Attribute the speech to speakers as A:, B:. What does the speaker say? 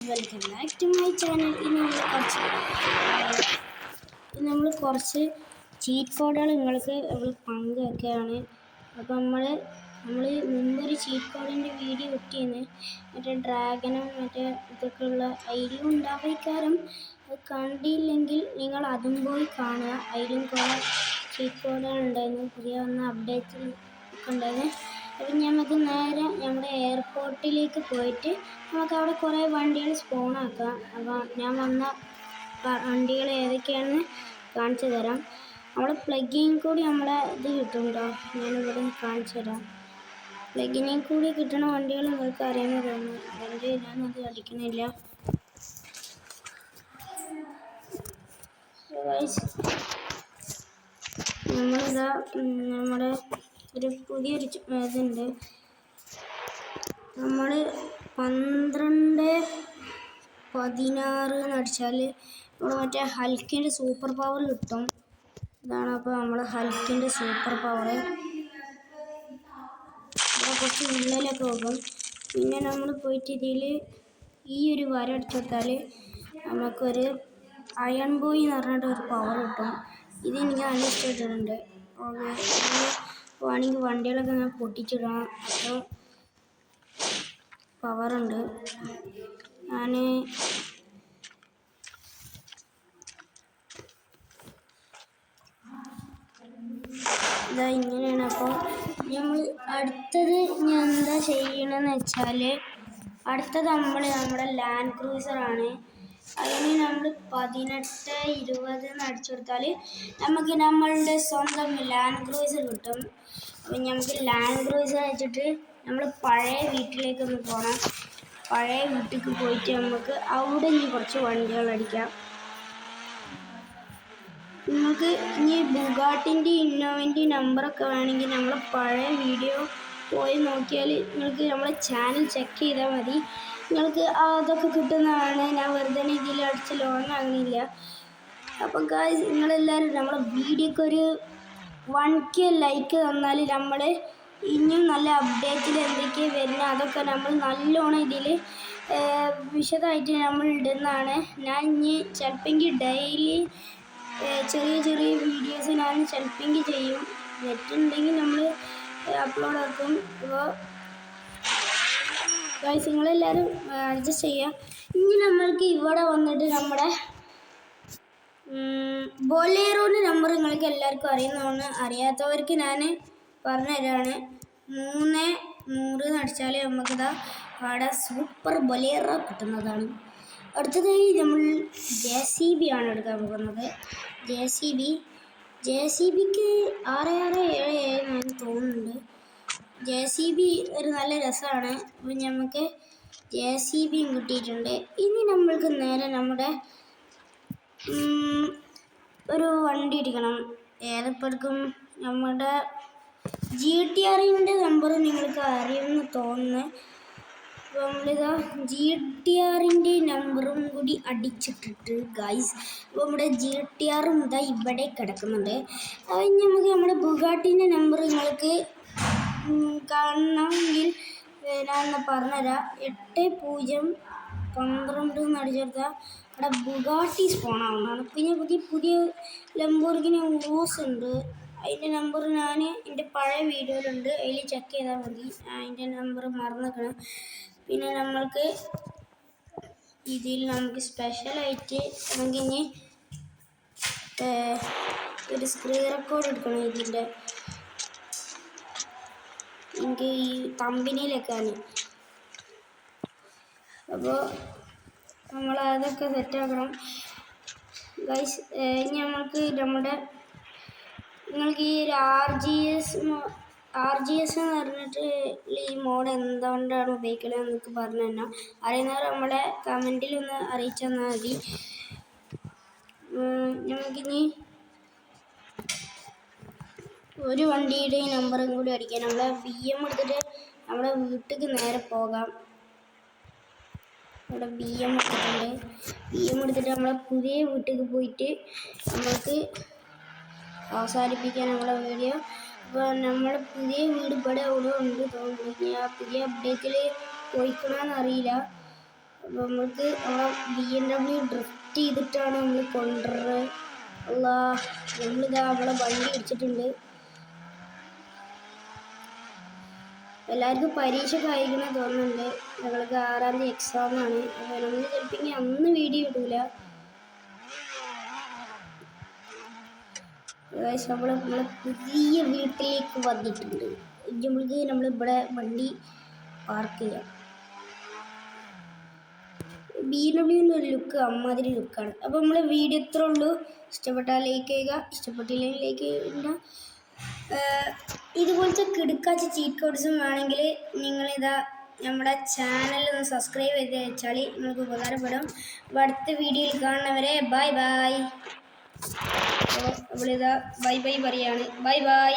A: Welcome back to my channel. ഇന്ന് നമ്മൾ കുറച്ച് ചീറ്റ് കോഡുകൾ നിങ്ങൾക്ക് പങ്കുവെക്കുകയാണ്. അപ്പോൾ നമ്മൾ മുമ്പൊരു ചീറ്റ് കോഡിൻ്റെ വീഡിയോ ഇട്ടിരുന്നു. മറ്റേ ഡ്രാഗനും മറ്റേ ഇതൊക്കെ ഉള്ള ഐഡിയ ഉണ്ടാവാൻ അത് കണ്ടില്ലെങ്കിൽ നിങ്ങൾ അതും പോയി കാണുക. അതിലും കുറേ ചീറ്റ് കോഡുകൾ ഉണ്ടായിരുന്നു, പുതിയ വന്ന അപ്ഡേറ്റിൽ ഒക്കെ ഉണ്ടായിരുന്നു. അപ്പം നമുക്ക് നേരെ നമ്മുടെ എയർപോർട്ടിലേക്ക് പോയിട്ട് നമുക്ക് അവിടെ കുറേ വണ്ടികൾ സ്പോണാക്കാം. അപ്പോൾ ഞാൻ വന്ന വണ്ടികൾ ഏതൊക്കെയാണെന്ന് കാണിച്ചു തരാം. നമ്മുടെ പ്ലഗിൻ കൂടി നമ്മളെ ഇത് കിട്ടുന്നുണ്ടോ? ഞാനിവിടെ കാണിച്ചു തരാം. പ്ലഗിനിൽ കൂടി കിട്ടുന്ന വണ്ടികൾ നിങ്ങൾക്ക് അറിയുന്നതാണ്. അതുകൊണ്ട് ഞാനത് അടിക്കുന്നില്ല. നമ്മളിതാ നമ്മുടെ ഒരു പുതിയൊരു ഇതുണ്ട്. നമ്മൾ 12-16 അടിച്ചാൽ നമ്മൾ മറ്റേ ഹൽക്കിൻ്റെ സൂപ്പർ പവർ കിട്ടും. ഇതാണ് അപ്പോൾ നമ്മൾ ഹൽക്കിൻ്റെ സൂപ്പർ പവർ. കുറച്ച് ഉള്ളിലൊക്കെ പോകും. പിന്നെ നമ്മൾ പോയിട്ട് ഇതിൽ ഈ ഒരു വര അടിച്ചെടുത്താൽ നമുക്കൊരു അയൺ ബോയ് എന്ന് പറഞ്ഞിട്ട് ഒരു പവർ കിട്ടും. ഇത് എനിക്ക് നല്ല ഇഷ്ടപ്പെട്ടിട്ടുണ്ട്. വേണമെങ്കിൽ വണ്ടികളൊക്കെ ഞാൻ പൊട്ടിച്ചിടാം. അപ്പോൾ പവറുണ്ട്. ഞാൻ ഇതാ ഇങ്ങനെയാണ്. അപ്പോൾ നമ്മൾ അടുത്തത് ഞാൻ എന്താ ചെയ്യണമെന്ന് വെച്ചാൽ അടുത്തത് നമ്മുടെ ലാൻഡ് ക്രൂസറാണ്. അതിന് നമ്മൾ 18-20 അടിച്ചു കൊടുത്താൽ നമുക്ക് നമ്മളുടെ സ്വന്തം ലാൻഡ് ക്രൂസർ കിട്ടും. അപ്പം നമുക്ക് ലാൻഡ് ക്രൂസർ വെച്ചിട്ട് നമ്മൾ പഴയ വീട്ടിലേക്കൊന്ന് പോകണം. പഴയ വീട്ടിലേക്ക് പോയിട്ട് നമുക്ക് അവിടെ ഇനി കുറച്ച് വണ്ടികൾ അടിക്കാം. നിങ്ങൾക്ക് ഇനി ബുഗാട്ടിൻ്റെ ഇന്നോവൻ്റെ നമ്പറൊക്കെ വേണമെങ്കിൽ നമ്മൾ പഴയ വീഡിയോ പോയി നോക്കിയാൽ നിങ്ങൾക്ക് നമ്മളെ ചാനൽ ചെക്ക് ചെയ്താൽ മതി. നിങ്ങൾക്ക് അതൊക്കെ കിട്ടുന്നതാണ്. ഞാൻ വെറുതെ ഇതിൽ അടിച്ച് ലോൺ ആകുന്നില്ല. അപ്പം ഗായ്സ്, നിങ്ങളെല്ലാവരും നമ്മളെ വീഡിയോക്ക് ഒരു 1K ലൈക്ക് തന്നാൽ നമ്മൾ ഇനിയും നല്ല അപ്ഡേറ്റിൽ എന്തൊക്കെയാണ് വരുന്നത് അതൊക്കെ നമ്മൾ നല്ലോണം ഇതിൽ വിശദമായിട്ട് നമ്മൾ ഇടുന്നതാണ്. ഞാൻ ഇനി ചിലപ്പോൾ ഡെയിലി ചെറിയ ചെറിയ വീഡിയോസ് ഞാൻ ചിലപ്പോൾ ചെയ്യും. നെറ്റുണ്ടെങ്കിൽ നമ്മൾ അപ്ലോഡ് ആക്കും. അപ്പോൾ ഗൈസ്, നിങ്ങളെല്ലാവരും അഡ്ജസ്റ്റ് ചെയ്യുക. ഇനി നമ്മൾക്ക് ഇവിടെ വന്നിട്ട് നമ്മുടെ ബൊലേറോൻ്റെ നമ്പർ നിങ്ങൾക്ക് എല്ലാവർക്കും അറിയുന്നതാണ്. അറിയാത്തവർക്ക് ഞാൻ പറഞ്ഞുതരാണ്. 300 അടിച്ചാൽ നമുക്കിതാ അവിടെ സൂപ്പർ ബൊലേറോ കിട്ടുന്നതാണ്. അടുത്തതായി നമ്മൾ JCB ആണ് എടുക്കാൻ പോകുന്നത്. JCBക്ക് 667 തോന്നുന്നുണ്ട്. JCB ഒരു നല്ല രസമാണ്. അപ്പം നമുക്ക് JCBയും കിട്ടിയിട്ടുണ്ട്. ഇനി നമ്മൾക്ക് നേരെ നമ്മുടെ ഒരു വണ്ടി ഇടിക്കണം. ഏതെപ്പോഴും നമ്മുടെ GTRൻ്റെ നമ്പർ നിങ്ങൾക്ക് അറിയുമെന്ന് തോന്നുന്നു. അപ്പോൾ നമ്മളിതാ GTRൻ്റെ നമ്പറും കൂടി അടിച്ചിട്ടിട്ട് ഗൈസ്, അപ്പോൾ നമ്മുടെ GTRും ഇതാ ഇവിടെ കിടക്കുന്നുണ്ട്. അത് നമുക്ക് നമ്മുടെ ബുഗാട്ടിൻ്റെ നമ്പർ നിങ്ങൾക്ക് കാണണമെങ്കിൽ ഞാനൊന്ന് പറഞ്ഞുതരാം. 8012 അടിച്ചെടുത്താൽ അവിടെ ബുഗാട്ടി സ്പോൺ ആവുന്നതാണ്. പിന്നെ പുതിയ ലംബോർഗിനി ഉറൂസ് ഉണ്ട്. അതിൻ്റെ നമ്പർ ഞാൻ എൻ്റെ പഴയ വീഡിയോയിലുണ്ട്, അതിൽ ചെക്ക് ചെയ്താൽ മതി. അതിൻ്റെ നമ്പർ മറന്നിക്കണം. പിന്നെ നമ്മൾക്ക് ഇതിൽ നമുക്ക് സ്പെഷ്യലായിട്ട് നമുക്കിനി ഒരു സ്ക്രീൻ റെക്കോർഡ് എടുക്കണം. ഇതിൻ്റെ എനിക്ക് ഈ കമ്പനിയിലൊക്കെയാണ്. അപ്പോൾ നമ്മൾ അതൊക്കെ സെറ്റാക്കണം ഗൈസ്. ഇനി നമുക്ക് നിങ്ങൾക്ക് ഈ ഒരു RGS എന്ന് പറഞ്ഞിട്ട് ഈ മോഡ് എന്തുകൊണ്ടാണ് ഉപയോഗിക്കുന്നത് എന്നൊക്കെ പറഞ്ഞു തരണം. അറിയുന്നവർ നമ്മളെ കമൻറ്റിലൊന്ന് അറിയിച്ചു തന്നാൽ മതി. നമുക്കിനി ഒരു വണ്ടിയുടെ നമ്പറും കൂടി അടിക്കാൻ നമ്മളെ BM എടുത്തിട്ട് നമ്മുടെ വീട്ടിലേക്ക് നേരെ പോകാം. ഇവിടെ BM എടുത്തിട്ട് നമ്മളെ പുതിയ വീട്ടിലേക്ക് പോയിട്ട് നമ്മൾക്ക് അവസാനിപ്പിക്കാൻ നമ്മളെ വീഡിയോ. അപ്പോൾ നമ്മുടെ പുതിയ വീട് ഇവിടെ എവിടെ ഉണ്ട് തോന്നുന്നു. ആ പുതിയ അപ്ഡേറ്റിൽ പോയിക്കണമെന്നറിയില്ല. അപ്പോൾ നമുക്ക് നമ്മളെ BMW ഡ്രിഫ്റ്റ് ചെയ്തിട്ടാണ് നമ്മൾ കൊണ്ടുവരുന്നത്. അല്ലാ, നമ്മളിതാ നമ്മളെ വണ്ടി ഇടിച്ചിട്ടുണ്ട്. എല്ലാവർക്കും പരീക്ഷ കഴിക്കണമെന്ന് തോന്നുന്നുണ്ട്. ഞങ്ങൾക്ക് 6-ാം തീയതി എക്സാമാണ്. അപ്പോൾ നമ്മൾ ചിലപ്പോൾ അന്ന് വീഡിയോ ഇടൂല. നമ്മളെ പുതിയ വീട്ടിലേക്ക് വന്നിട്ടുണ്ട്. നമ്മളിവിടെ വണ്ടി പാർക്ക് ചെയ്യാം. BMW ഒരു ലുക്ക് അമ്മാതിരി ലുക്കാണ്. അപ്പോൾ നമ്മളെ വീഡിയോ ഇത്രേ ഉള്ളൂ. ഇഷ്ടപ്പെട്ടാൽ ലൈക്ക് ചെയ്യുക, ഇഷ്ടപ്പെട്ടില്ലെങ്കിൽ ലൈക്ക് ചെയ്യുക. ഇതുപോലത്തെ കിടുക്കാച്ച ചീറ്റ് കോഡ്സും വേണമെങ്കിൽ നിങ്ങളിതാ നമ്മുടെ ചാനലൊന്ന് സബ്സ്ക്രൈബ് ചെയ്ത് വെച്ചാൽ നിങ്ങൾക്ക് ഉപകാരപ്പെടും. അപ്പോൾ അടുത്ത വീഡിയോയിൽ കാണുന്നവരെ ബൈ ബൈ. അപ്പോൾ നമ്മളിതാ ബൈ ബൈ പറയാണ്. Bye bye.